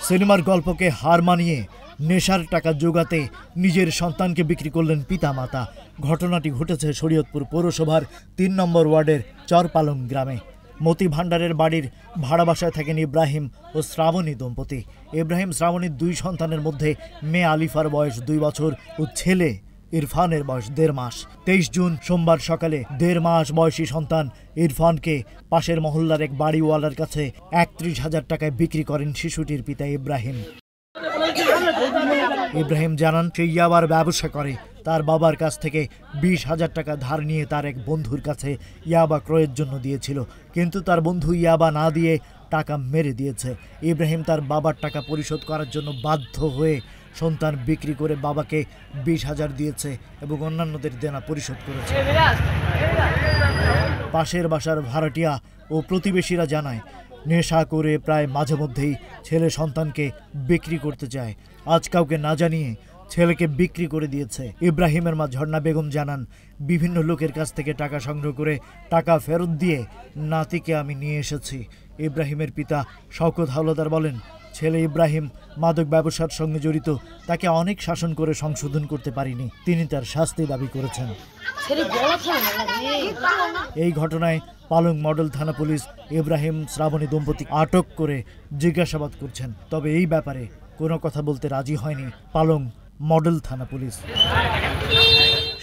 সিনেমার গল্পকে হার মানিয়ে নেশার টাকা জোগাতে নিজের সন্তানকে বিক্রি করলেন পিতামাতা। ঘটনাটি ঘটেছে শরীয়তপুর পৌরসভার ৩ নম্বর ওয়ার্ডের চরপালং গ্রামে। মতি ভান্ডারের বাড়ির ভাড়া বাসায় থাকেন ইব্রাহিম ও শ্রাবণী দম্পতি। ইব্রাহিম শ্রাবণীর 2 সন্তানের মধ্যে মেয়ে আলিফার বয়স 2 বছর ও ছেলে ইরফানের বয়স 1.5 মাস। 23 জুন সোমবার সকালে 1.5 মাস বয়সী সন্তান ইরফানকে পাশের মহল্লার এক বাড়িওয়ালার কাছে 31,000 টাকায় বিক্রি করেন শিশুটির পিতা ইব্রাহিম। ইব্রাহিম জানান সে ইয়াবার ব্যবসা করে। তার বাবার কাছ থেকে 20,000 টাকা ধার নিয়ে তার এক বন্ধুর কাছে ইয়াবা ক্রয়ের জন্য দিয়েছিল, কিন্তু তার বন্ধু ইয়াবা না দিয়ে টাকা মেরে দিয়েছে। ইব্রাহিম তার বাবার টাকা পরিশোধ করার জন্য বাধ্য হয়ে সন্তান বিক্রি করে বাবাকে 20,000 দিয়েছে এবং অন্যান্যদের দেনা পরিশোধ করেছে। পাশের বাসার ভাড়াটিয়া ও প্রতিবেশীরা জানায় নেশা করে প্রায় মাঝে মধ্যেই ছেলে সন্তানকে বিক্রি করতে চায়। আজ কাউকে না জানিয়ে ছেলেকে বিক্রি করে দিয়েছে। ইব্রাহিমের মা ঝর্ণা বেগম জানান বিভিন্ন লোকের কাছ থেকে টাকা সংগ্রহ করে টাকা ফেরত দিয়ে নাতিকে আমি নিয়ে এসেছি। ইব্রাহিমের পিতা শওকত হাওলাদার বলেন ছেলে ইব্রাহিম মাদক ব্যবসার সঙ্গে জড়িত, তাকে অনেক শাসন করে সংশোধন করতে পারিনি, তিনি তার শাস্তি দাবি করেছেন। এই ঘটনায় পালং মডেল থানা পুলিশ ইব্রাহিম শ্রাবণী দম্পতি আটক করে জিজ্ঞাসাবাদ করছেন। তবে এই ব্যাপারে কোনো কথা বলতে রাজি হয়নি পালং মডেল থানা পুলিশ।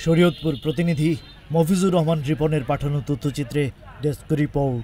শরীয়তপুর প্রতিনিধি মফিজুর রহমান রিপনের পাঠানো তথ্যচিত্রে ডেস্ক রিপোর্ট।